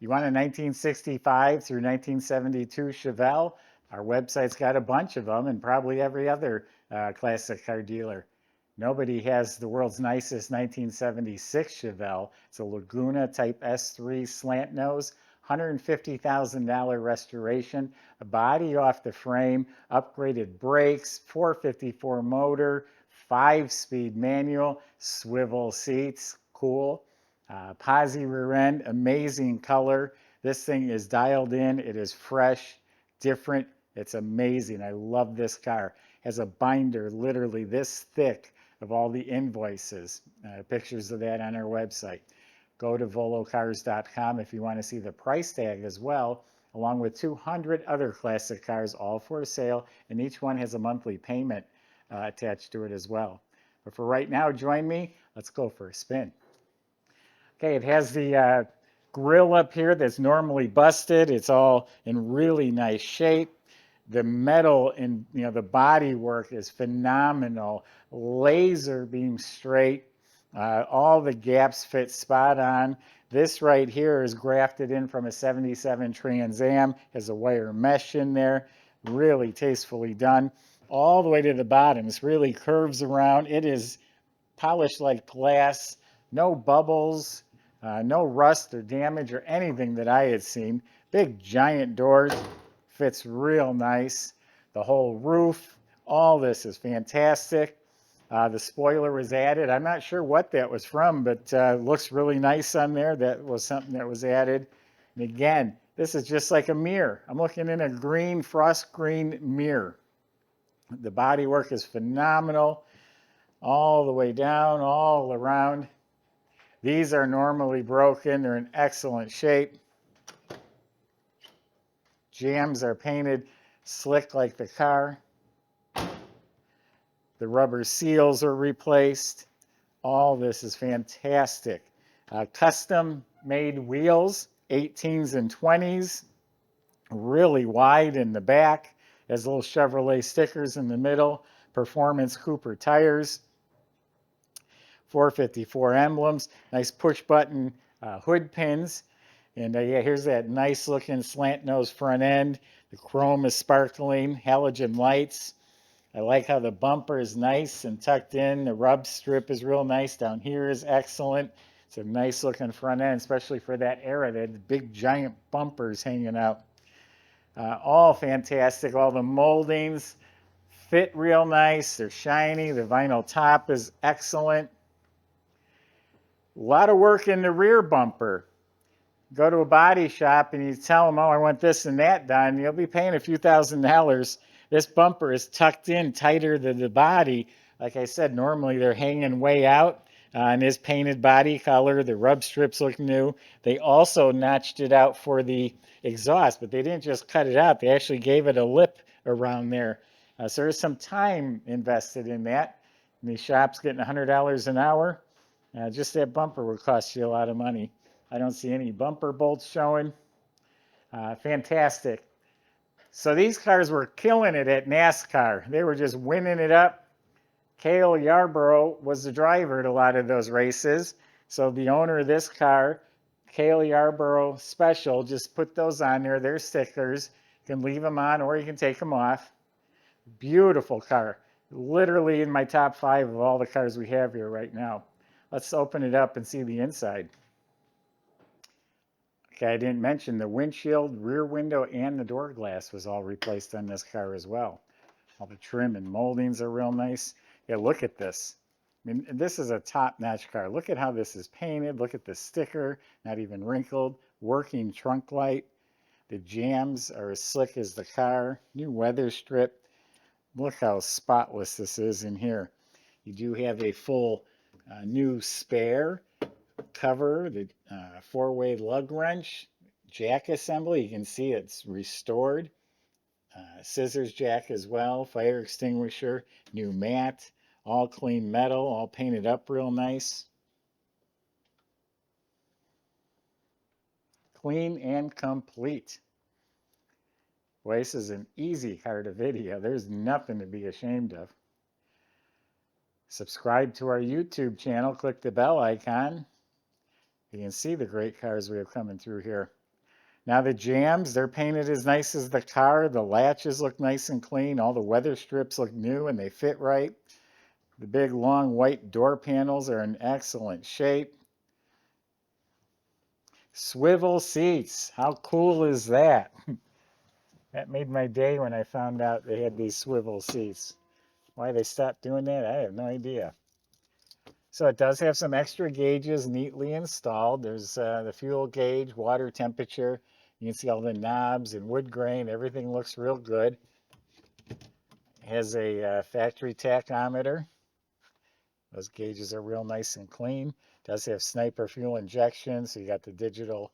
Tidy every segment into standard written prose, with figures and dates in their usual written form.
You want a 1965 through 1972 Chevelle? Our website's got a bunch of them, and probably every other classic car dealer. Nobody has the world's nicest 1976 Chevelle. It's a Laguna Type S3 slant nose, $150,000 restoration, a body off the frame, upgraded brakes, 454 motor, 5-speed manual, swivel seats, cool. Posi rear end, amazing color. This thing is dialed in. It is fresh, different. It's amazing. I love this car. Has a binder literally this thick of all the invoices. Pictures of that on our website. Go to volocars.com if you want to see the price tag as well, along with 200 other classic cars, all for sale, and each one has a monthly payment attached to it as well. But for right now, join me. Let's go for a spin. Okay, it has the grill up here that's normally busted. It's all in really nice shape. The metal in the body work is phenomenal. Laser beam straight. All the gaps fit spot on. This right here is grafted in from a 77 Trans Am. Has a wire mesh in there. Really tastefully done. All the way to the bottom. This really curves around. It is polished like glass. No bubbles. No rust or damage or anything that I had seen. Big giant doors, fits real nice. The whole roof, all this is fantastic. The spoiler was added. I'm not sure what that was from, but looks really nice on there. That was something that was added. And again, this is just like a mirror. I'm looking in a green, frost green mirror. The bodywork is phenomenal. All the way down, all around. These are normally broken. They're in excellent shape. Jambs are painted slick like the car. The rubber seals are replaced. All this is fantastic. Custom made wheels, 18s and 20s, really wide in the back. Has little Chevrolet stickers in the middle. Performance Cooper tires. 454 emblems, nice push button hood pins. And yeah, here's that nice looking slant nose front end. The chrome is sparkling, halogen lights. I like how the bumper is nice and tucked in. The rub strip is real nice. Down here is excellent. It's a nice looking front end, especially for that era. They had the big giant bumpers hanging out. All fantastic. All the moldings fit real nice. They're shiny. The vinyl top is excellent. A lot of work in the rear bumper. Go to a body shop and you tell them, oh, I want this and that done. You'll be paying a few $1,000s. This bumper is tucked in tighter than the body. Like I said, normally they're hanging way out in this painted body color. The rub strips look new. They also notched it out for the exhaust, but they didn't just cut it out. They actually gave it a lip around there. So there's some time invested in that. And these shops getting $100 an hour. Just that bumper would cost you a lot of money. I don't see any bumper bolts showing. Fantastic. So these cars were killing it at NASCAR. They were just winning it up. Cale Yarborough was the driver at a lot of those races. So the owner of this car, Cale Yarborough Special, just put those on there. They're stickers. You can leave them on or you can take them off. Beautiful car. Literally in my top 5 of all the cars we have here right now. Let's open it up and see the inside. Okay, I didn't mention the windshield, rear window, and the door glass was all replaced on this car as well. All the trim and moldings are real nice. Yeah, look at this. I mean, this is a top-notch car. Look at how this is painted. Look at the sticker, not even wrinkled. Working trunk light. The jambs are as slick as the car. New weather strip. Look how spotless this is in here. You do have a full new spare cover, the 4-way lug wrench, jack assembly. You can see it's restored. Scissors jack as well, fire extinguisher, new mat, all clean metal, all painted up real nice. Clean and complete. Boy, this is an easy car to video. There's nothing to be ashamed of. Subscribe to our YouTube channel. Click the bell icon. You can see the great cars we have coming through here. Now the jambs, they're painted as nice as the car. The latches look nice and clean. All the weather strips look new and they fit right. The big long white door panels are in excellent shape. Swivel seats, how cool is that? That made my day when I found out they had these swivel seats. Why they stopped doing that, I have no idea. So it does have some extra gauges neatly installed. There's the fuel gauge, water temperature. You can see all the knobs and wood grain. Everything looks real good. It has a factory tachometer. Those gauges are real nice and clean. It does have sniper fuel injection, so you got the digital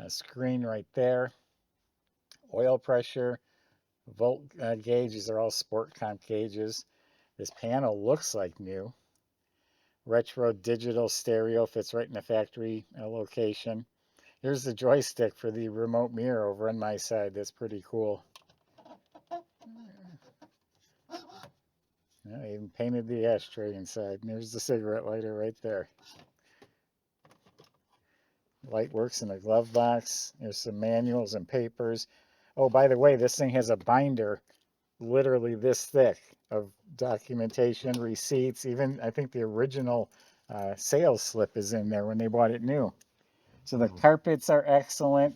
screen right there. Oil pressure, volt gauges are all sport comp gauges. This panel looks like new. Retro digital stereo fits right in the factory location. Here's the joystick for the remote mirror over on my side. That's pretty cool. I even painted the ashtray inside. And there's the cigarette lighter right there. Light works in the glove box. There's some manuals and papers. Oh, by the way, this thing has a binder literally this thick of documentation, receipts, even I think the original sales slip is in there when they bought it new. So the carpets are excellent.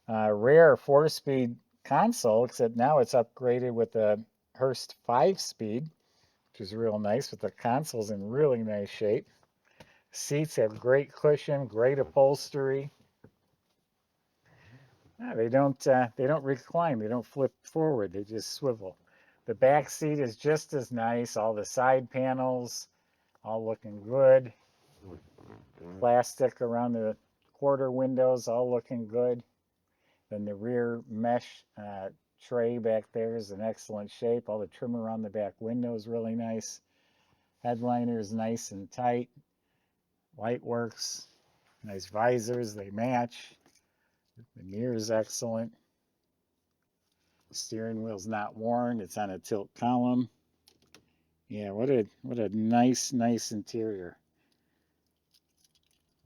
Rare 4-speed console, except now it's upgraded with a Hurst 5-speed, which is real nice, but the console's in really nice shape. Seats have great cushion, great upholstery. They don't recline, they don't flip forward, they just swivel. The back seat is just as nice, all the side panels, all looking good. Plastic around the quarter windows, all looking good. Then the rear mesh tray back there is in excellent shape. All the trim around the back window is really nice. Headliner is nice and tight. Light works. Nice visors, they match. The mirror is excellent. Steering wheel's not worn. It's on a tilt column. Yeah, what a nice interior.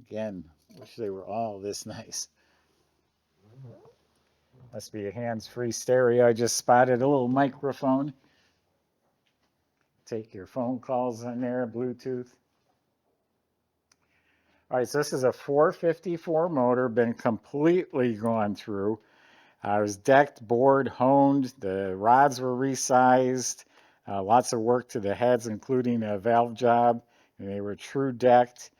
Again, wish they were all this nice. Must be a hands-free stereo. I just spotted a little microphone. Take your phone calls on there, Bluetooth. All right, so this is a 454 motor, been completely gone through. It was decked, bored, honed. The rods were resized. Lots of work to the heads, including a valve job. And they were true decked.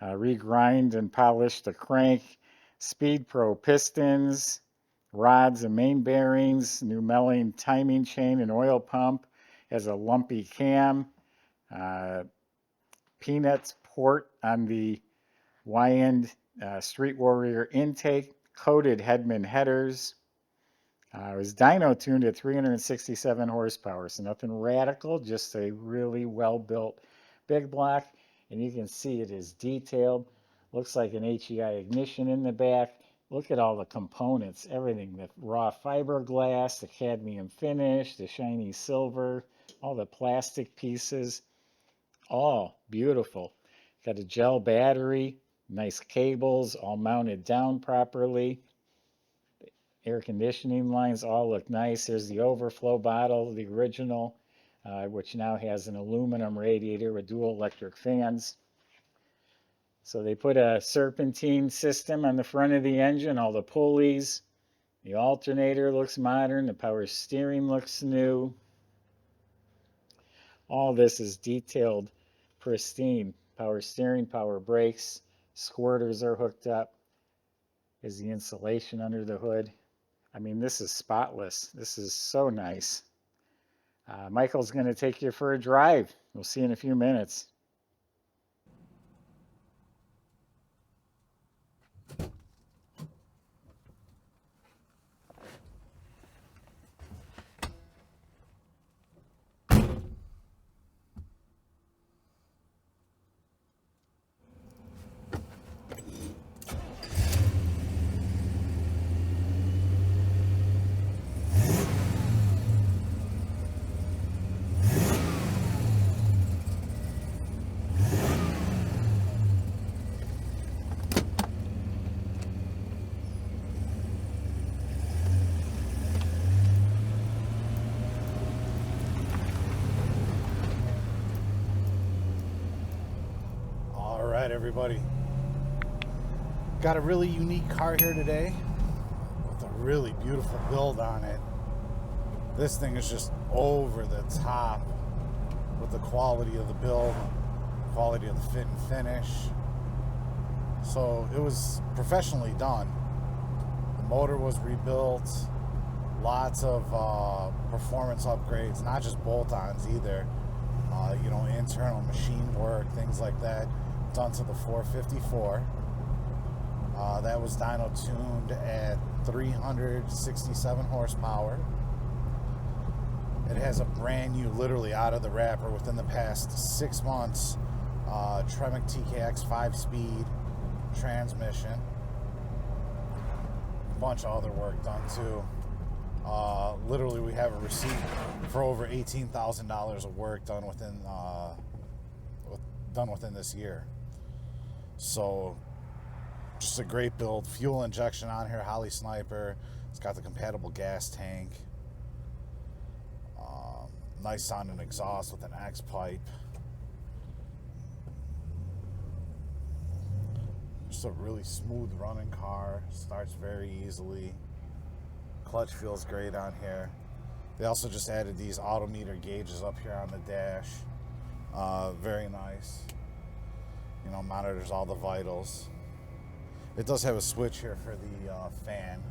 Regrind and polished the crank. Speed Pro pistons, rods and main bearings, new Melling timing chain and oil pump. Has a lumpy cam. Peanuts port on the Y-end Street Warrior intake. Coated Hedman headers. It was dyno tuned at 367 horsepower, so nothing radical, just a really well-built big block. And you can see it is detailed. Looks like an HEI ignition in the back. Look at all the components, everything, the raw fiberglass, the cadmium finish, the shiny silver, all the plastic pieces, all beautiful. Got a gel battery, nice cables, all mounted down properly. Air conditioning lines all look nice. There's the overflow bottle, the original, which now has an aluminum radiator with dual electric fans. So they put a serpentine system on the front of the engine, all the pulleys. The alternator looks modern. The power steering looks new. All this is detailed, pristine. Power steering, power brakes, squirters are hooked up. Is the insulation under the hood. I mean, this is spotless. This is so nice. Michael's going to take you for a drive. We'll see you in a few minutes. everybody. Got a really unique car here today with a really beautiful build on it. This thing is just over the top with the quality of the build, quality of the fit and finish. So it was professionally done. The motor was rebuilt, lots of performance upgrades, not just bolt-ons either. You know, internal machine work, things like that, done to the 454. That was dyno tuned at 367 horsepower. It has a brand new, literally out of the wrapper within the past 6 months, Tremec TKX 5-speed transmission. A bunch of other work done too. Literally, we have a receipt for over $18,000 of work done within this year. So, just a great build. Fuel injection on here, Holly Sniper. It's got the compatible gas tank. Nice sounding exhaust with an X pipe. Just a really smooth running car. Starts very easily. Clutch feels great on here. They also just added these autometer gauges up here on the dash. Very nice. You know, monitors all the vitals. It does have a switch here for the fan,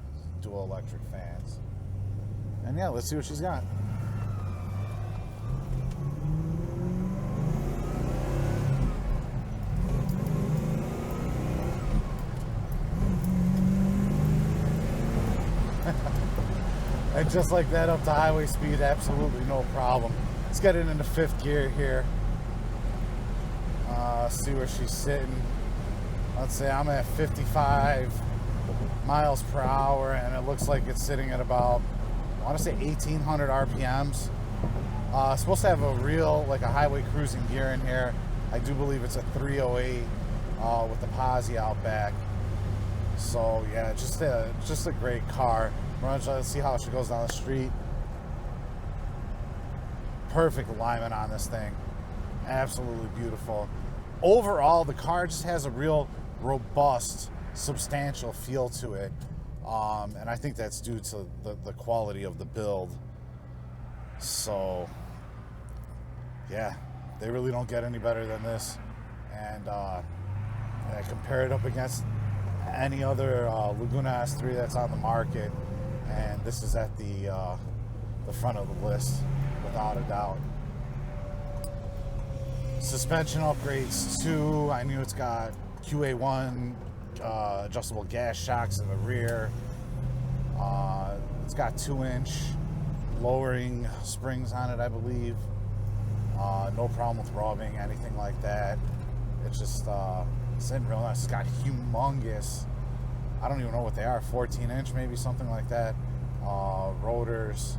dual electric fans. And yeah, let's see what she's got. And just like that, up to highway speed, absolutely no problem. Let's get it into 5th gear here. See where she's sitting. Let's say I'm at 55 miles per hour, and it looks like it's sitting at about, I want to say 1,800 RPMs. Supposed to have a real, like a highway cruising gear in here. I do believe it's a 308 with the posi out back. So yeah, just a great car. Let's see how she goes down the street. Perfect alignment on this thing. Absolutely beautiful. Overall, the car just has a real robust, substantial feel to it. And I think that's due to the quality of the build. So, yeah, they really don't get any better than this. And I compare it up against any other Laguna S3 that's on the market. And this is at the front of the list, without a doubt. Suspension upgrades too. I knew it's got QA1 adjustable gas shocks in the rear. It's got 2-inch lowering springs on it, I believe. No problem with rubbing, anything like that. It's just sitting real nice. It's got humongous, I don't even know what they are, 14-inch maybe, something like that. Rotors.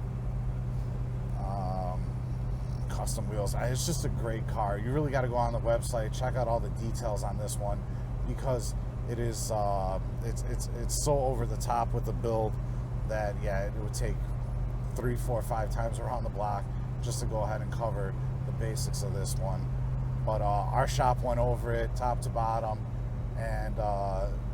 Custom wheels. It's just a great car. You really got to go on the website, check out all the details on this one, because it is it's so over the top with the build that yeah, it would take 3, 4, 5 times around the block just to go ahead and cover the basics of this one. But our shop went over it top to bottom, and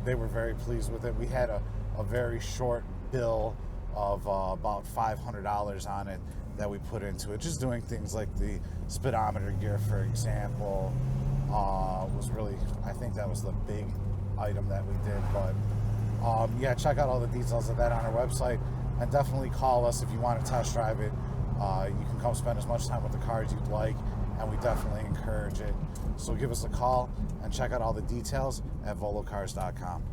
they were very pleased with it. We had a very short bill of about $500 on it that we put into it, just doing things like the speedometer gear, for example, was really, I think that was the big item that we did. But yeah, check out all the details of that on our website, and definitely call us if you want to test drive it. You can come spend as much time with the cars you'd like, and we definitely encourage it. So give us a call and check out all the details at volocars.com.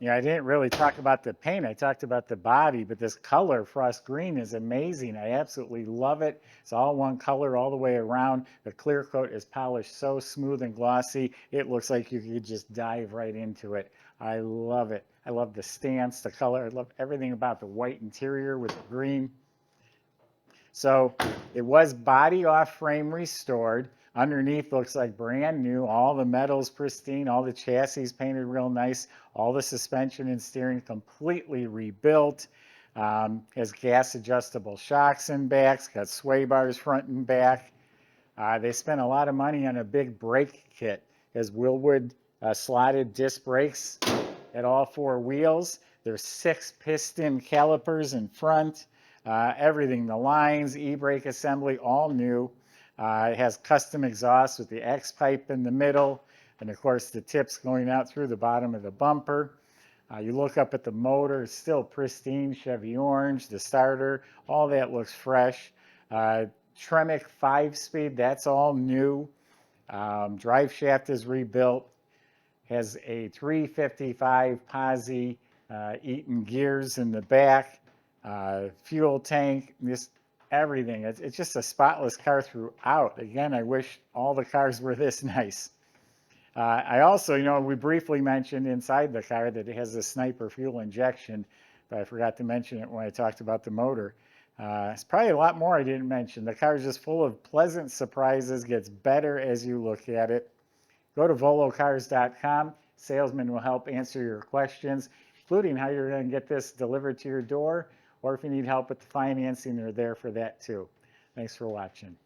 Yeah, I didn't really talk about the paint. I talked about the body, but this color, frost green, is amazing. I absolutely love it. It's all one color all the way around. The clear coat is polished so smooth and glossy, it looks like you could just dive right into it. I love it. I love the stance, the color. I love everything about the white interior with the green. So it was body off frame restored. Underneath looks like brand new. All the metal's pristine. All the chassis painted real nice. All the suspension and steering completely rebuilt. Has gas adjustable shocks and backs. Got sway bars front and back. They spent a lot of money on a big brake kit. Has Willwood slotted disc brakes at all four wheels. There's 6 piston calipers in front. Everything, the lines, e-brake assembly, all new. It has custom exhaust with the X pipe in the middle, and of course the tips going out through the bottom of the bumper. You look up at the motor, it's still pristine, Chevy orange, the starter, all that looks fresh. Tremec 5-speed, that's all new. Drive shaft is rebuilt. Has a 355 Posi Eaton gears in the back, fuel tank, just everything. It's just a spotless car throughout. Again, I wish all the cars were this nice. I also, we briefly mentioned inside the car that it has a sniper fuel injection, but I forgot to mention it when I talked about the motor. It's probably a lot more I didn't mention. The car is just full of pleasant surprises, gets better as you look at it. Go to volocars.com. Salesman will help answer your questions, including how you're going to get this delivered to your door, or if you need help with the financing, they're there for that too. Thanks for watching.